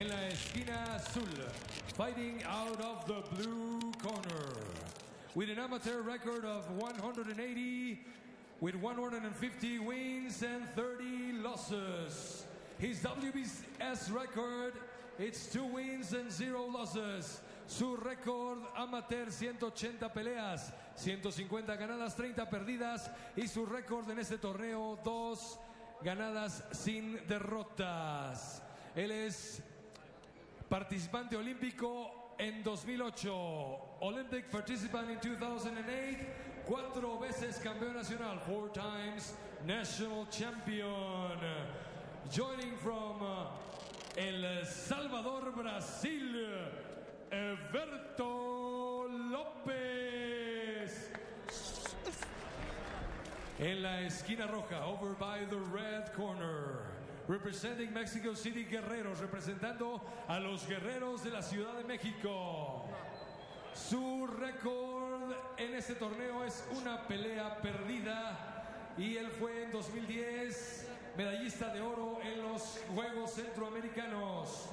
En la esquina azul, fighting out of the blue corner, with an amateur record of 180, with 150 wins and 30 losses. His WBS record, it's 2 wins and 0 losses. Su récord amateur, 180 peleas, 150 ganadas, 30 perdidas. Y su récord en este torneo, 2 ganadas sin derrotas. Él es participante olímpico en 2008, Olympic participant in 2008, 4 veces campeón nacional, 4 times national champion. Joining from El Salvador, Brasil, Everton Lopes. En la esquina roja, over by the red corner, representing Mexico City, Guerreros, representando a los Guerreros de la Ciudad de México. Su récord en este torneo es una pelea perdida y él fue en 2010 medallista de oro en los Juegos Centroamericanos.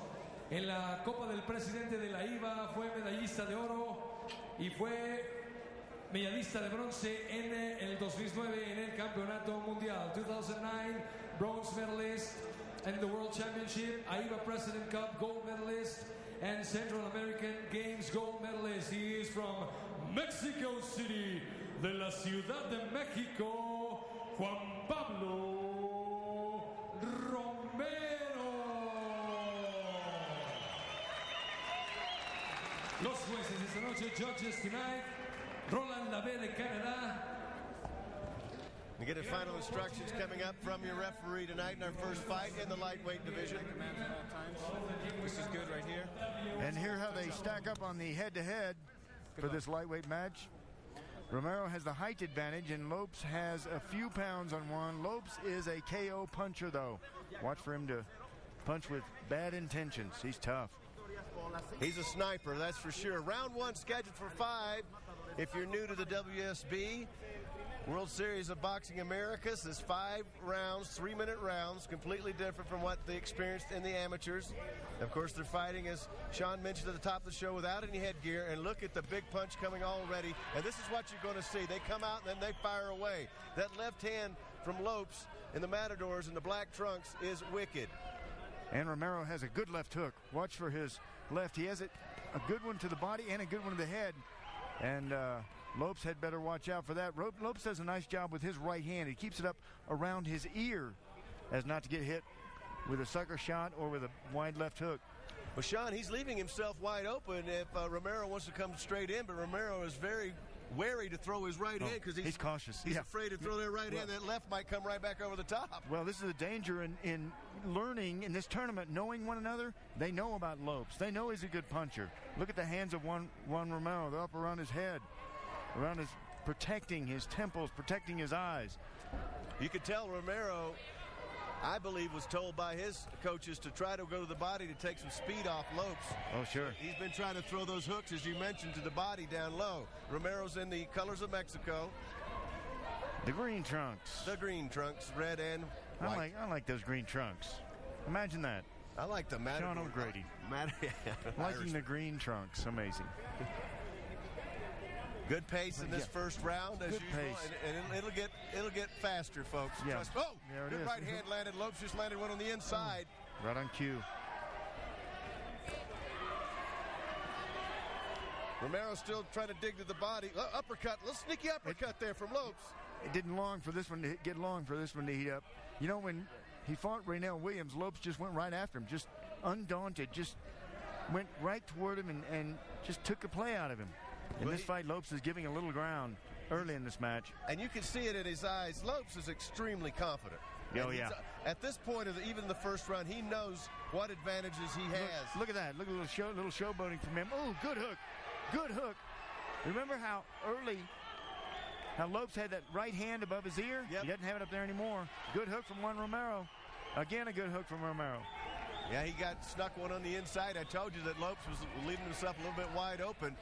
En la Copa del Presidente de la IVA fue medallista de oro y fue medallista de bronce en el 2009 en el Campeonato Mundial. 2009 bronze medalist in the World Championship, AIVA President Cup gold medalist, and Central American Games gold medalist. He is from Mexico City, de la Ciudad de México, Juan Pablo Romero. Los jueces esta noche, judges tonight, Roland Lavé de Canadá. You get final instructions coming up from your referee tonight in our first fight in the lightweight division. This is good right here. And here how they stack up on the head-to-head for this lightweight match. Romero has the height advantage, and Lopes has a few pounds on Juan. Lopes is a KO puncher, though. Watch for him to punch with bad intentions. He's tough. He's a sniper, that's for sure. Round 1 scheduled for 5. If you're new to the WSB, World Series of Boxing Americas, is 5 rounds, 3-minute rounds, completely different from what they experienced in the amateurs. Of course, they're fighting, as Sean mentioned at the top of the show, without any headgear. And look at the big punch coming already. And this is what you're going to see. They come out and then they fire away. That left hand from Lopes in the Matadors in the black trunks is wicked. And Romero has a good left hook. Watch for his left. He has a good one to the body and a good one to the head. And Lopes had better watch out for that. Lopes does a nice job with his right hand. He keeps it up around his ear as not to get hit with a sucker shot or with a wide left hook. Well, Sean, he's leaving himself wide open if Romero wants to come straight in, but Romero is very wary to throw his right hand because he's cautious. He's afraid to throw that right hand. That left might come right back over the top. Well, this is the danger in learning in this tournament, knowing one another. They know about Lopes. They know he's a good puncher. Look at the hands of Juan Romero. They're up around his head, around his, protecting his temples, protecting his eyes. You could tell Romero, I believe, was told by his coaches to try to go to the body to take some speed off Lopes. Oh, sure. He's been trying to throw those hooks, as you mentioned, to the body down low. Romero's in the colors of Mexico. The green trunks. The green trunks, red and white. I like those green trunks. Imagine that. I like the Matador. Sean O'Grady. Liking the green trunks. Amazing. Good pace in this first round, as usual, pace. and it'll get faster, folks. Yeah. Oh, good right hand landed. Lopes just landed one on the inside. Right on cue. Romero still trying to dig to the body. Uppercut, little sneaky uppercut there from Lopes. It didn't long for this one to get long for this one to heat up. You know, when he fought Raynell Williams, Lopes just went right after him, just undaunted, just went right toward him and just took a play out of him. In this fight, Lopes is giving a little ground early in this match. And you can see it in his eyes. Lopes is extremely confident. Oh, yeah. At this point of even the first round, he knows what advantages he has. Look at that. Look at a little showboating from him. Oh, good hook. Good hook. Remember how Lopes had that right hand above his ear? Yep. He doesn't have it up there anymore. Good hook from Juan Romero. Again, a good hook from Romero. Yeah, he got snuck one on the inside. I told you that Lopes was leaving himself a little bit wide open.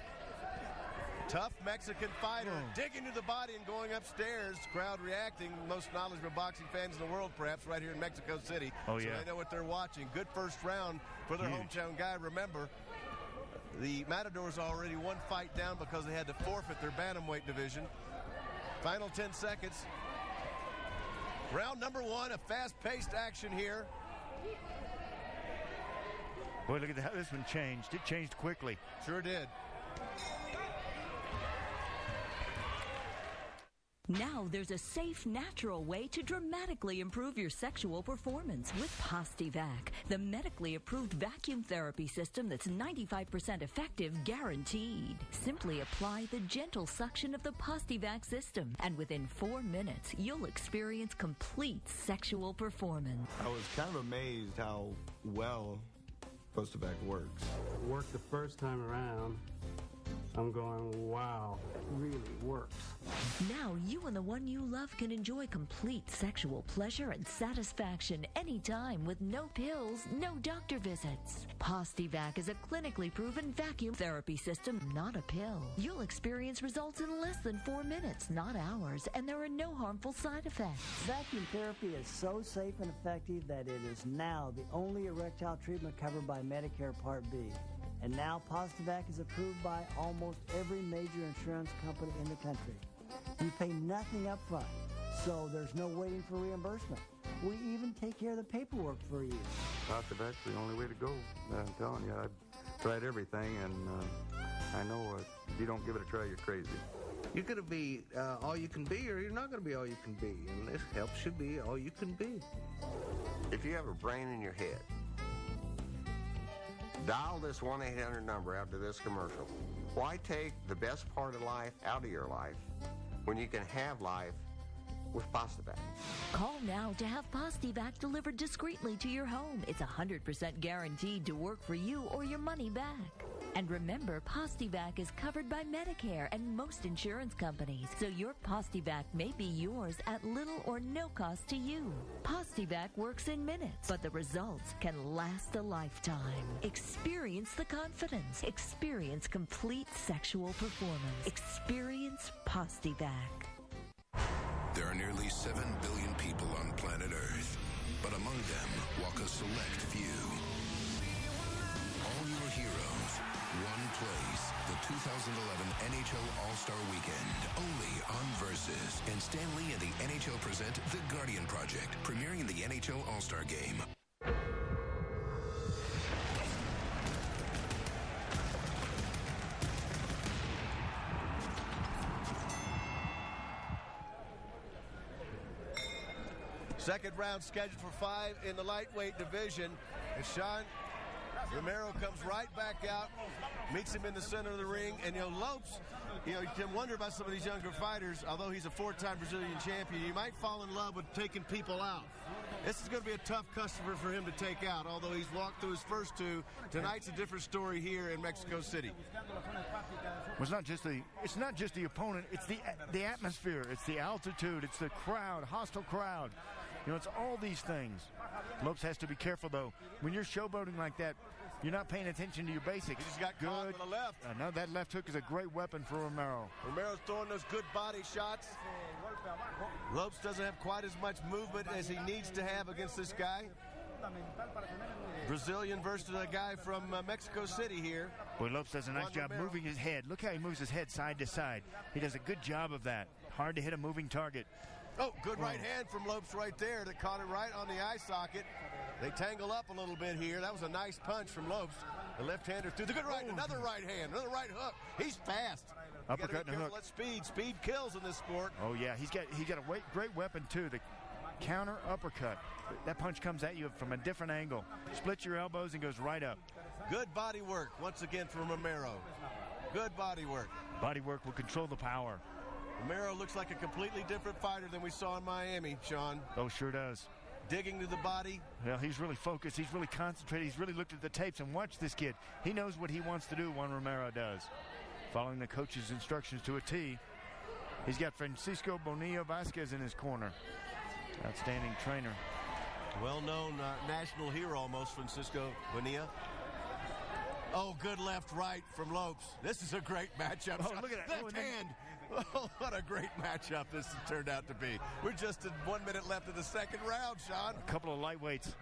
Tough Mexican fighter, digging to the body and going upstairs. Crowd reacting. Most knowledgeable boxing fans in the world, perhaps, right here in Mexico City. Oh, yeah. So they know what they're watching. Good first round for their hometown guy. Remember, the Matadors already one fight down because they had to forfeit their bantamweight division. Final 10 seconds. Round number one, a fast-paced action here. Boy, look at how this one changed. It changed quickly. Sure did. Now there's a safe, natural way to dramatically improve your sexual performance with Postivac, the medically approved vacuum therapy system that's 95% effective, guaranteed. Simply apply the gentle suction of the Postivac system, and within 4 minutes, you'll experience complete sexual performance. I was kind of amazed how well Postivac works. Worked the first time around. I'm going, wow, really works. Now you and the one you love can enjoy complete sexual pleasure and satisfaction anytime with no pills, no doctor visits. Postivac is a clinically proven vacuum therapy system, not a pill. You'll experience results in less than 4 minutes, not hours, and there are no harmful side effects. Vacuum therapy is so safe and effective that it is now the only erectile treatment covered by Medicare Part B. And now Postivac is approved by almost every major insurance company in the country. You pay nothing up front, so there's no waiting for reimbursement. We even take care of the paperwork for you. Postivac's the only way to go. I'm telling you, I've tried everything, and I know if you don't give it a try, you're crazy. You're going to be all you can be, or you're not going to be all you can be. And this helps you be all you can be. If you have a brain in your head, dial this 1-800 number after this commercial. Why take the best part of life out of your life when you can have life with Postivac? Call now to have Postivac delivered discreetly to your home. It's 100% guaranteed to work for you or your money back. And remember, Postivac is covered by Medicare and most insurance companies, so your Postivac may be yours at little or no cost to you. Postivac works in minutes, but the results can last a lifetime. Experience the confidence. Experience complete sexual performance. Experience Postivac. There are nearly 7 billion people on planet Earth, but among them walk a select few. All your heroes, one place, the 2011 NHL All-Star Weekend, only on Versus. And Stan Lee and the NHL present The Guardian Project, premiering the NHL All-Star Game. Second round scheduled for 5 in the lightweight division. And Juan Romero comes right back out, meets him in the center of the ring. And, Lopes, you can wonder about some of these younger fighters. Although he's a 4-time Brazilian champion, you might fall in love with taking people out. This is going to be a tough customer for him to take out. Although he's walked through his first 2, tonight's a different story here in Mexico City. Well, it's not just the opponent. It's the atmosphere. It's the altitude. It's the crowd, hostile crowd. It's all these things. Lopes has to be careful, though. When you're showboating like that, you're not paying attention to your basics. He just got caught on the left. I know that left hook is a great weapon for Romero. Romero's throwing those good body shots. Lopes doesn't have quite as much movement as he needs to have against this guy. Brazilian versus a guy from Mexico City here. Boy, Lopes does a nice job moving his head. Look how he moves his head side to side. He does a good job of that. Hard to hit a moving target. Oh, good right hand from Lopes right there that caught it right on the eye socket. They tangle up a little bit here. That was a nice punch from Lopes. The left-hander through the good right, another right hand, another right hook. He's fast. Uppercut and a hook. Let speed kills in this sport. Oh yeah, he's got a great weapon too. The counter uppercut. That punch comes at you from a different angle. Splits your elbows and goes right up. Good body work once again from Romero. Good body work. Body work will control the power. Romero looks like a completely different fighter than we saw in Miami, Sean. Oh, sure does. Digging to the body. Well, he's really focused. He's really concentrated. He's really looked at the tapes and watched this kid. He knows what he wants to do, Juan Romero does. Following the coach's instructions to a T. He's got Francisco Bonilla Vasquez in his corner. Outstanding trainer. Well-known national hero almost, Francisco Bonilla. Oh, good left-right from Lopes. This is a great matchup. Oh, look at that. Left hand. Oh, what a great matchup this has turned out to be. We're just at 1 minute left of the second round, Sean. A couple of lightweights.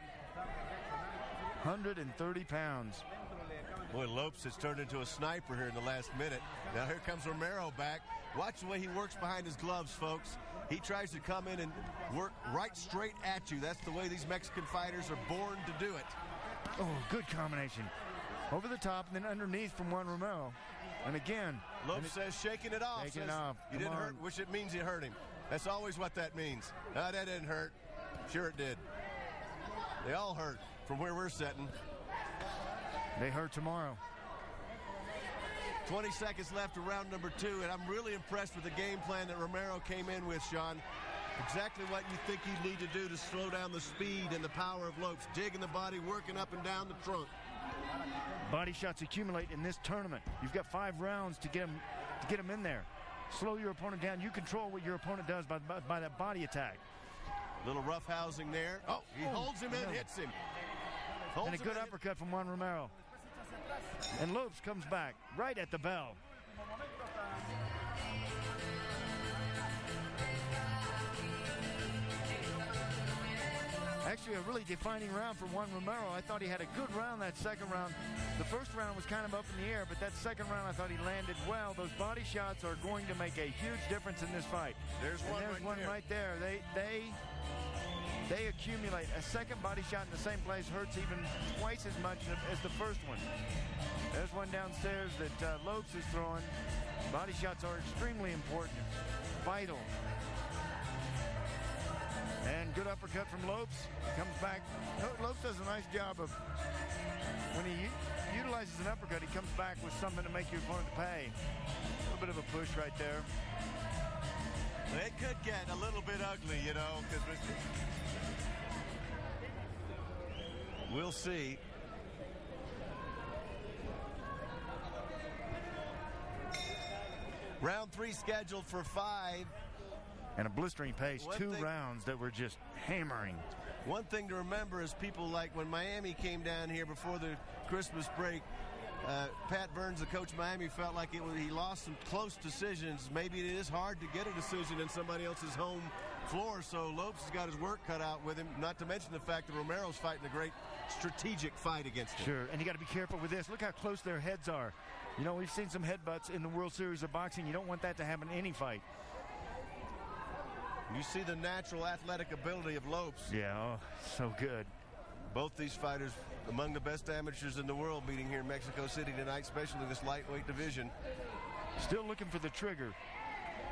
130 pounds. Boy, Lopes has turned into a sniper here in the last minute. Now here comes Romero back. Watch the way he works behind his gloves, folks. He tries to come in and work right straight at you. That's the way these Mexican fighters are born to do it. Oh, good combination. Over the top and then underneath from Juan Romero. And again. Lopes says shaking it off. Shaking it off. You didn't hurt, which it means you hurt him. That's always what that means. No, that didn't hurt. Sure it did. They all hurt from where we're sitting. They hurt tomorrow. 20 seconds left of round number 2, and I'm really impressed with the game plan that Romero came in with, Sean. Exactly what you think you need to do to slow down the speed and the power of Lopes. Digging the body, working up and down the trunk. Body shots accumulate in this tournament. You've got 5 rounds to get them in there. Slow your opponent down. You control what your opponent does by that body attack. Little rough housing there. Oh, he holds him and hits him. And a good uppercut from Juan Romero. And Lopes comes back right at the bell. Actually, a really defining round for Juan Romero. I thought he had a good round that second round. The first round was kind of up in the air, but that second round I thought he landed well. Those body shots are going to make a huge difference in this fight. There's one right there. They accumulate. A second body shot in the same place hurts even twice as much as the first one. There's one downstairs that Lopes is throwing. Body shots are extremely important, vital. And good uppercut from Lopes. Comes back. Lopes does a nice job of, when he utilizes an uppercut, he comes back with something to make your opponent pay. A little bit of a push right there. It could get a little bit ugly, you know, because we'll see. Round 3 scheduled for 5. And a blistering pace. 2 rounds that were just hammering. One thing to remember is people like when Miami came down here before the Christmas break, Pat Burns, the coach of Miami, felt like he lost some close decisions. Maybe it is hard to get a decision in somebody else's home floor, so Lopes has got his work cut out with him, not to mention the fact that Romero's fighting a great strategic fight against him. Sure, and you got to be careful with this. Look how close their heads are. You know, we've seen some headbutts in the World Series of Boxing. You don't want that to happen in any fight. You see the natural athletic ability of Lopes. Yeah, oh, so good. Both these fighters among the best amateurs in the world meeting here in Mexico City tonight, especially in this lightweight division. Still looking for the trigger.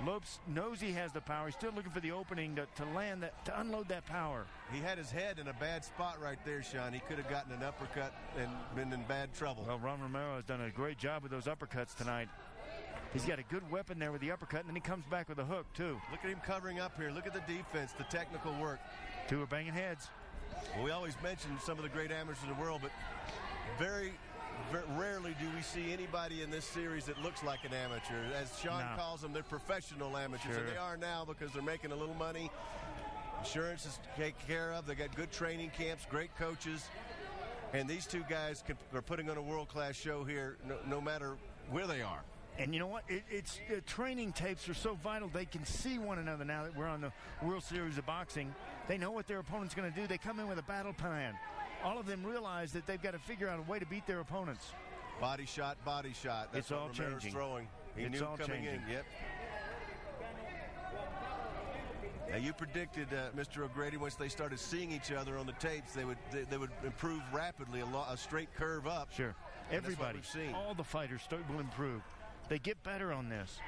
Lopes knows he has the power. He's still looking for the opening to land that, to unload that power. He had his head in a bad spot right there, Sean. He could have gotten an uppercut and been in bad trouble. Well, Juan Romero has done a great job with those uppercuts tonight. He's got a good weapon there with the uppercut, and then he comes back with a hook, too. Look at him covering up here. Look at the defense, the technical work. 2 are banging heads. Well, we always mention some of the great amateurs in the world, but very rarely do we see anybody in this series that looks like an amateur. As Sean calls them, they're professional amateurs, and they are now because they're making a little money. Insurance is taken care of. They got good training camps, great coaches, and these 2 guys are putting on a world-class show here no matter where they are. And you know what? Training tapes are so vital. They can see one another now that we're on the World Series of Boxing. They know what their opponent's going to do. They come in with a battle plan. All of them realize that they've got to figure out a way to beat their opponents. Body shot, body shot. That's it's all Romero's changing. Throwing. He knew coming in. Yep. Now you predicted, Mr. O'Grady, once they started seeing each other on the tapes, they would improve rapidly, a straight curve up. Sure. Everybody, all the fighters will improve. They get better on this.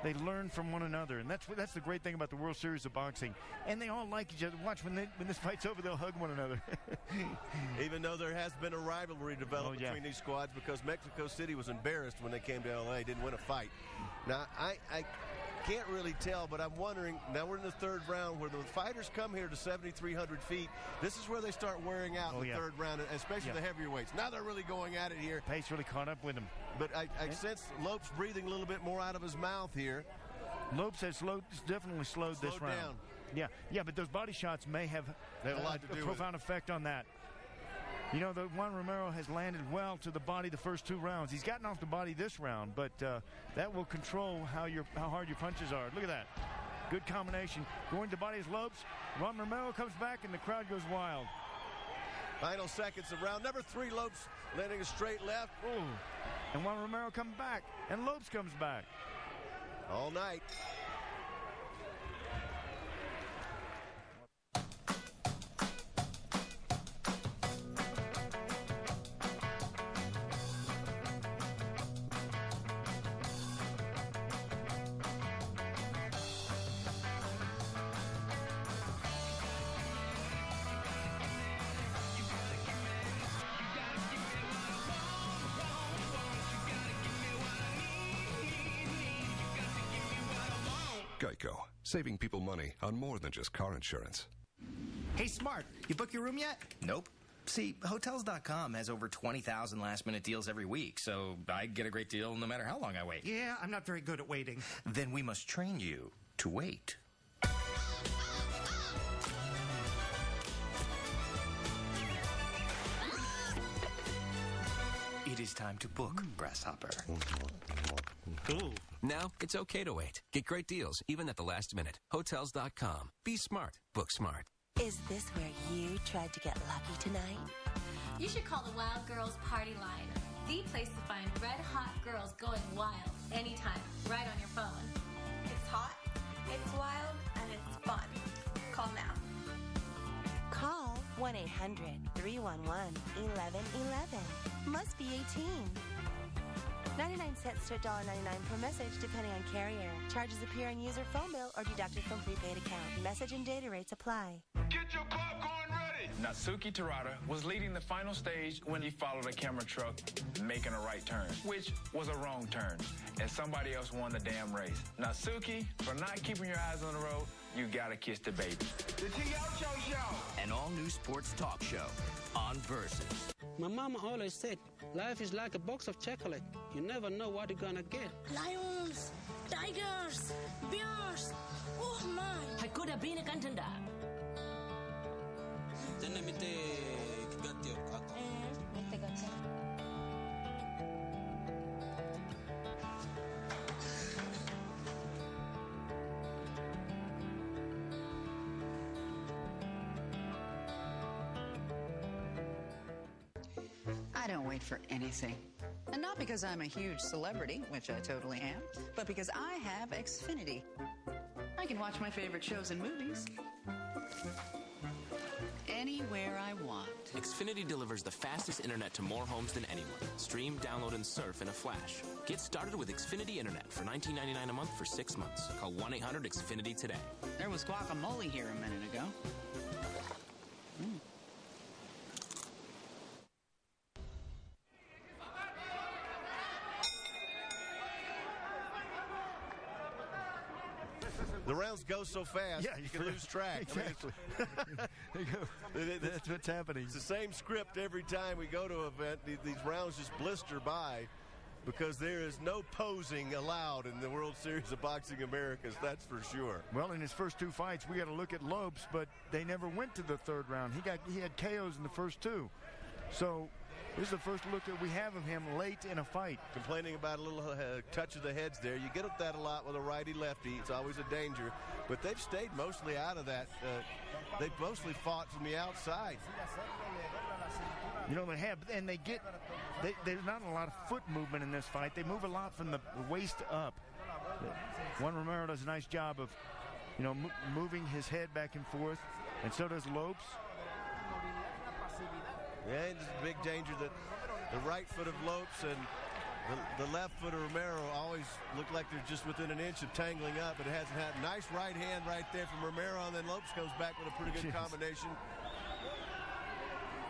They learn from one another, and that's the great thing about the World Series of Boxing. And they all like each other. Watch, when this fight's over, they'll hug one another. Even though there has been a rivalry developed between these squads, because Mexico City was embarrassed when they came to L.A., didn't win a fight. Now, I can't really tell, but I'm wondering, now we're in the 3rd round where the fighters come here to 7,300 feet. This is where they start wearing out in the 3rd round, especially the heavyweights. Now they're really going at it here. Pace really caught up with them. But I sense Lopes breathing a little bit more out of his mouth here. Lopes has definitely slowed this round. Down. Yeah, but those body shots may have a lot to do a profound effect on that. You know, the Juan Romero has landed well to the body the first 2 rounds. He's gotten off the body this round, but that will control how hard your punches are. Look at that. Good combination. Going to body is Lopes. Juan Romero comes back, and the crowd goes wild. Final seconds of round number 3. Lopes landing a straight left. Ooh. And Juan Romero comes back, and Lopes comes back. All night. Geico, saving people money on more than just car insurance. Hey, Smart, you book your room yet? Nope. See, Hotels.com has over 20,000 last-minute deals every week, so I get a great deal no matter how long I wait. Yeah, I'm not very good at waiting. Then we must train you to wait. It is time to book, Grasshopper. Now, it's okay to wait. Get great deals, even at the last minute. Hotels.com. Be smart. Book smart. Is this where you tried to get lucky tonight? You should call the Wild Girls Party Line. The place to find red-hot girls going wild anytime, right on your phone. It's hot, it's wild, and it's fun. Call now. Call 1-800-311-1111. Must be 18. 99 cents to $1.99 per message, depending on carrier. Charges appear on user phone bill or deducted from prepaid account. Message and data rates apply. Get your popcorn ready! Natsuki Terada was leading the final stage when he followed a camera truck making a right turn, which was a wrong turn, and somebody else won the damn race. Natsuki, for not keeping your eyes on the road, you gotta kiss the baby. The T.O. Show! An all-new sports talk show on Versus. My mama always said, life is like a box of chocolate. You never know what you're gonna get. Lions, tigers, bears. Oh my! I could have been a contender. I don't wait for anything. And not because I'm a huge celebrity, which I totally am, but because I have Xfinity. I can watch my favorite shows and movies anywhere I want. Xfinity delivers the fastest internet to more homes than anyone. Stream, download, and surf in a flash. Get started with Xfinity Internet for $19.99 a month for 6 months. Call 1-800-XFINITY today. There was guacamole here a minute ago. The rounds go so fast, yeah, you can lose track. Exactly. That's what's happening. It's the same script every time we go to an event. These rounds just blister by because there is no posing allowed in the World Series of Boxing Americas, that's for sure. Well, in his first 2 fights, we got to look at Lopes, but they never went to the 3rd round. He had KOs in the first 2. So this is the first look that we have of him late in a fight. Complaining about a little touch of the heads there. You get that a lot with a righty-lefty. It's always a danger. But they've stayed mostly out of that. They've mostly fought from the outside. You know, they have. And there's not a lot of foot movement in this fight. They move a lot from the waist up. Juan Romero does a nice job of, moving his head back and forth. And so does Lopes. Yeah, there's a big danger that the right foot of Lopes and the left foot of Romero always look like they're just within an inch of tangling up, but it hasn't happened. Nice right hand right there from Romero, and then Lopes comes back with a pretty good combination.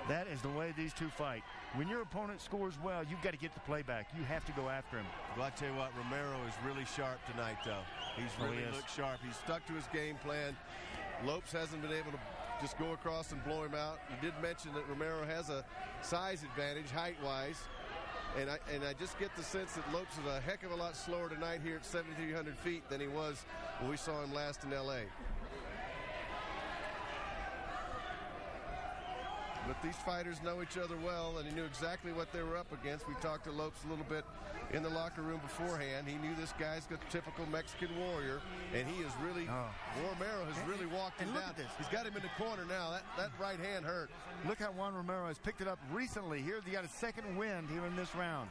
That is the way these two fight. When your opponent scores well, you've got to get the playback. You have to go after him. Well, I tell you what, Romero is really sharp tonight, though. He's really looked sharp. He's stuck to his game plan. Lopes hasn't been able to just go across and blow him out. You did mention that Romero has a size advantage, height-wise. And I just get the sense that Lopes is a heck of a lot slower tonight here at 7,300 feet than he was when we saw him last in L.A. But these fighters know each other well, and he knew exactly what they were up against. We talked to Lopes a little bit in the locker room beforehand. He knew this guy's got the typical Mexican warrior, and he is really, Romero has really walked him down. He's got him in the corner now. That right hand hurt. Look how Juan Romero has picked it up recently. Here, he got a second wind here in this round.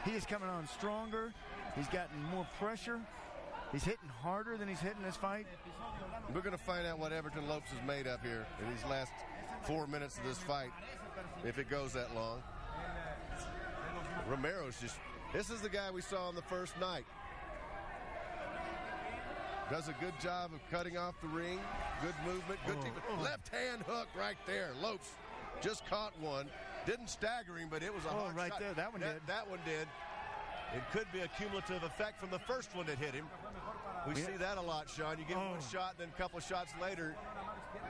He is coming on stronger. He's gotten more pressure. He's hitting harder than he's hitting this fight. We're going to find out what Everton Lopes is made of here in these last 4 minutes of this fight, if it goes that long. Romero's this is the guy we saw on the first night. Does a good job of cutting off the ring. Good movement, good defense. Left hand hook right there. Lopes just caught one. Didn't stagger him, but it was a hard right shot. There. That one did. That one did. It could be a cumulative effect from the first one that hit him. We see that a lot, Sean. You give him one shot, then a couple of shots later.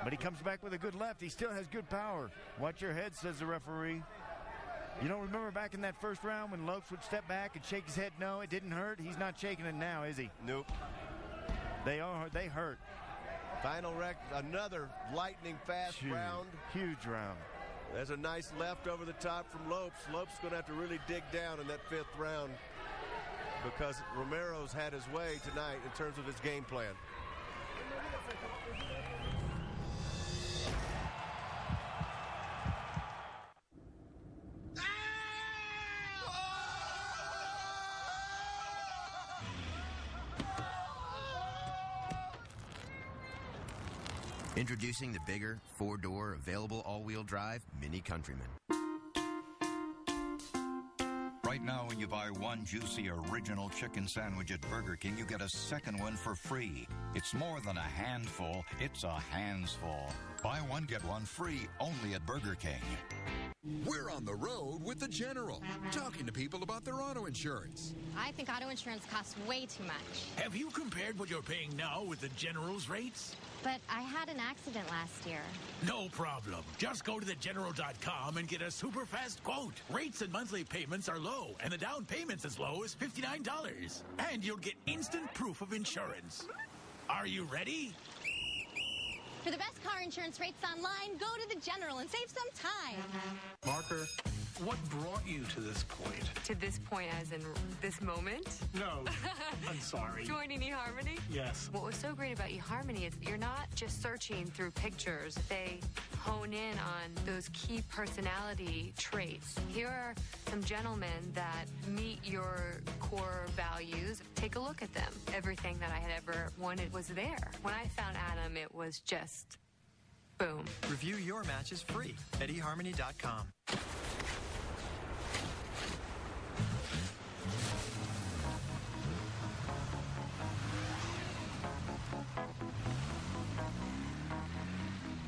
But he comes back with a good left. He still has good power. Watch your head, says the referee. You don't remember back in that first round when Lopes would step back and shake his head? No, it didn't hurt. He's not shaking it now, is he? Nope. They hurt. Final another lightning fast round. Huge round. There's a nice left over the top from Lopes. Lopes is going to have to really dig down in that fifth round because Romero's had his way tonight in terms of his game plan. Introducing the bigger, four-door, available all-wheel drive Mini Countryman. Right now, when you buy one juicy original chicken sandwich at Burger King, you get a second one for free. It's more than a handful, it's a handsful. Buy one, get one free, only at Burger King. We're on the road with the General, talking to people about their auto insurance. I think auto insurance costs way too much. Have you compared what you're paying now with the General's rates? But I had an accident last year. No problem. Just go to thegeneral.com and get a super fast quote. Rates and monthly payments are low, and the down payment's as low as $59. And you'll get instant proof of insurance. Are you ready? For the best car insurance rates online, go to the General and save some time. Marker, what brought you to this point? To this point as in this moment? No, I'm sorry. Joining eHarmony? Yes. What was so great about eHarmony is you're not just searching through pictures. They hone in on those key personality traits. Here are some gentlemen that meet your core values. Take a look at them. Everything that I had ever wanted was there. When I found Adam, it was just boom. Review your matches free at eHarmony.com.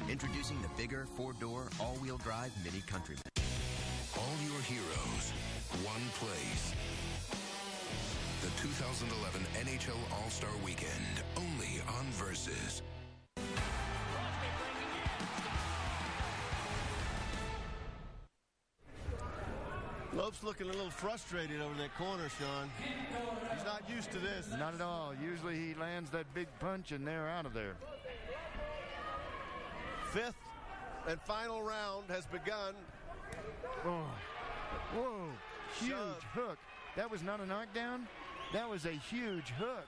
Introducing the bigger, four-door, all-wheel drive Mini Countryman. All your heroes, one place. The 2011 NHL All-Star Weekend, only on Versus. Lopes looking a little frustrated over that corner, Sean. He's not used to this. Not at all. Usually he lands that big punch and they're out of there. Fifth and final round has begun. Oh. Whoa. Huge hook. That was not a knockdown. That was a huge hook.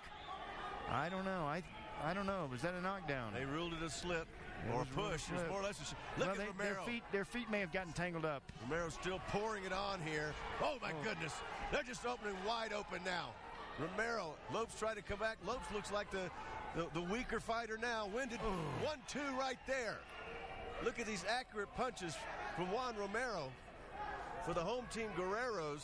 I don't know. I don't know. Was that a knockdown? They ruled it a slip or a push. It was more or less a Look at Romero. Their feet may have gotten tangled up. Romero's still pouring it on here. Oh, my goodness. They're just opening wide open now. Romero, Lopes trying to come back. Lopes looks like the weaker fighter now. Winded 1-2 right there. Look at these accurate punches from Juan Romero for the home team Guerreros.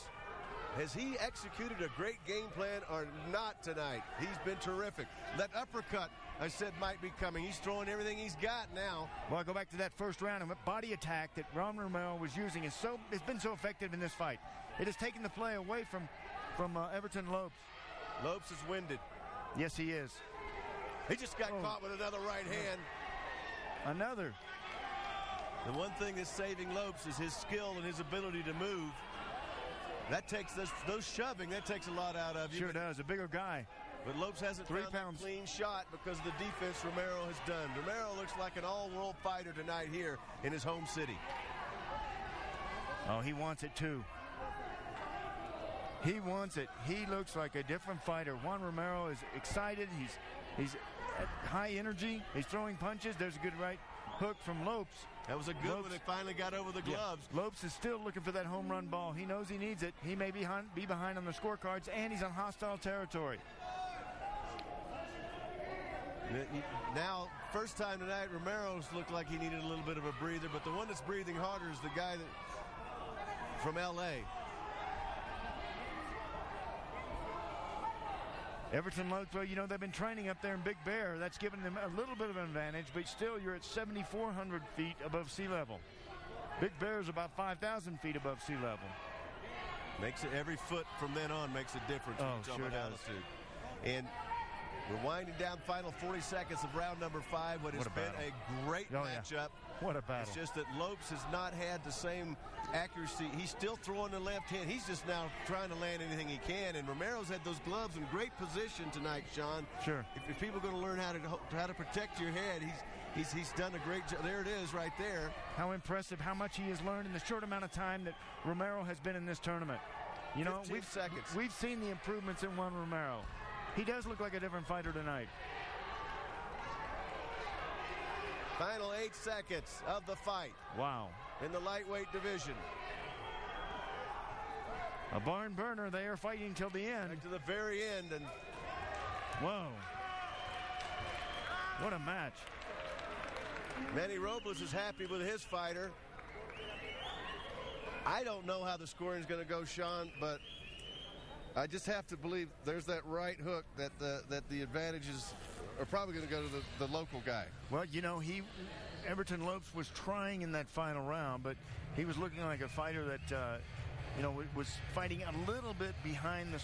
Has he executed a great game plan or not tonight? He's been terrific. That uppercut, I said, might be coming. He's throwing everything he's got now. Well, I go back to that first round and body attack that Juan Romero was using it's been so effective in this fight. It has taken the play away from Everton Lopes. Lopes is winded. Yes, he is. He just got caught with another right hand. Another. The one thing that's saving Lopes is his skill and his ability to move. That takes those shoving, that takes a lot out of you. Sure does, a bigger guy. But Lopes hasn't found a clean shot because of the defense Romero has done. Romero looks like an all-world fighter tonight here in his home city. Oh, he wants it too. He wants it. He looks like a different fighter. Juan Romero is excited. He's at high energy. He's throwing punches. There's a good right hook from Lopes. That was a good one. It finally got over the gloves. Yeah. Lopes is still looking for that home run ball. He knows he needs it. He may be behind on the scorecards, and he's on hostile territory. Now, first time tonight, Romero's looked like he needed a little bit of a breather, but the one that's breathing harder is the guy from L.A. Everton Lopes, well, you know, they've been training up there in Big Bear. That's given them a little bit of an advantage, but still you're at 7,400 feet above sea level. Big Bear is about 5,000 feet above sea level. Makes it, every foot from then on makes a difference when you talk about altitude. And we're winding down final 40 seconds of round number 5. What has been a great matchup. Yeah. What a battle. It's just that Lopes has not had the same accuracy. He's still throwing the left hand. He's just now trying to land anything he can. And Romero's had those gloves in great position tonight, Sean. Sure. If people are going to learn how to protect your head, he's done a great job. There it is right there. How impressive, how much he has learned in the short amount of time that Romero has been in this tournament. You know, we've seen the improvements in Juan Romero. He does look like a different fighter tonight. Final 8 seconds of the fight. Wow. In the lightweight division. A barn burner. They are fighting till the end. Back to the very end. And whoa. What a match. Manny Robles is happy with his fighter. I don't know how the scoring is going to go, Sean, but I just have to believe there's that right hook that the advantages are probably going to go to the local guy. Well, you know, Everton Lopes was trying in that final round, but he was looking like a fighter that, you know, was fighting a little bit behind the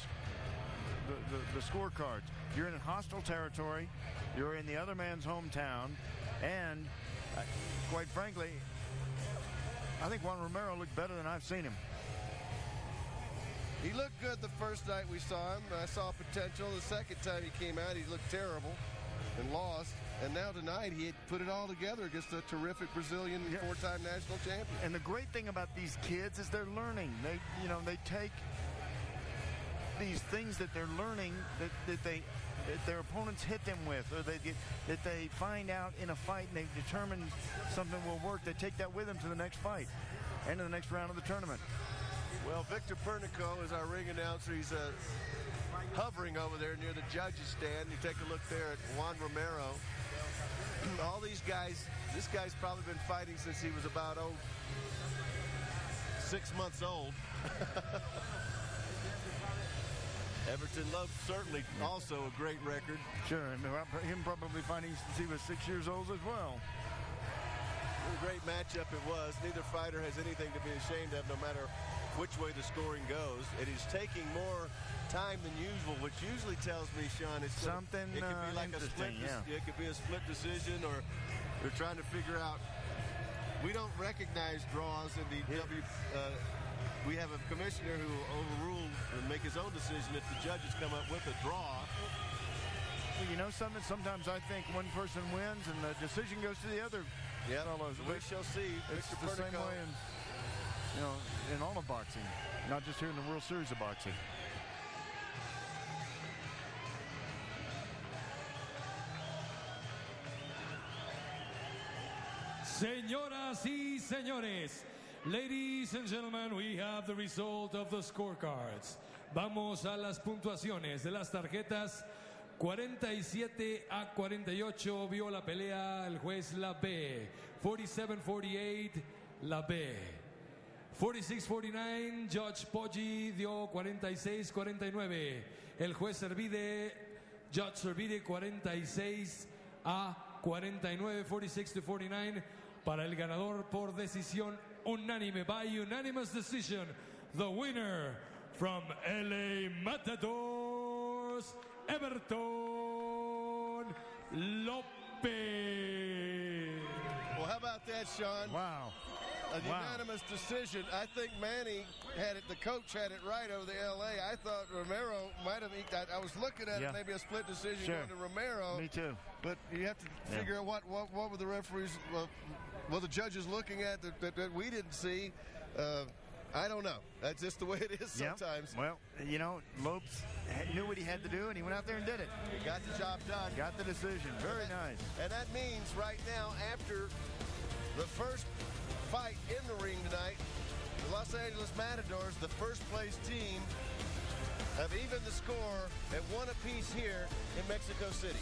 scorecards. You're in hostile territory. You're in the other man's hometown. And, quite frankly, I think Juan Romero looked better than I've seen him. He looked good the first night we saw him. I saw potential. The second time he came out, he looked terrible and lost. And now tonight, he had put it all together against a terrific Brazilian four-time national champion. And the great thing about these kids is they're learning. They take these things that they're learning that their opponents hit them with, or that they find out in a fight and they determine something will work. They take that with them to the next fight and to the next round of the tournament. Well, Victor Pernico is our ring announcer. He's hovering over there near the judges' stand. You take a look there at Juan Romero. All these guys, this guy's probably been fighting since he was about 6 months old. Everton Lopes certainly also a great record. Sure, and him probably fighting since he was 6 years old as well. What a great matchup it was. Neither fighter has anything to be ashamed of, no matter which way the scoring goes. It is taking more time than usual, which usually tells me, Sean, it's something. It could be like a split. It could be a split decision, or they're trying to figure out. We don't recognize draws in the we have a commissioner who will overrule and make his own decision if the judges come up with a draw. Well, you know something? Sometimes I think one person wins and the decision goes to the other. Yeah, we shall see. It's the same way in all of boxing, not just here in the World Series of boxing. Señoras y señores, ladies and gentlemen, we have the result of the scorecards. Vamos a las puntuaciones de las tarjetas. 47-48 vio la pelea el juez La B. 47-48 La B. 46-49 Judge Poggi dio 46-49. El juez Servide, Judge Servide 46-49. 46-49 para el ganador por decisión unánime. By unanimous decision, the winner from LA Matadors, Everton Lopes. Well, how about that, Sean? Wow. A unanimous decision. I think Manny had it, the coach had it right over the LA. I thought Romero might have eked out. I was looking at it, maybe a split decision going to Romero. Me too. But you have to figure out what were the referees, what the judges looking at that we didn't see. I don't know. That's just the way it is sometimes. Well, you know, Lopes knew what he had to do, and he went out there and did it. He got the job done. Got the decision. Very nice. And that means right now, after the first fight in the ring tonight, the Los Angeles Matadors, the first-place team, have evened the score at 1 apiece here in Mexico City.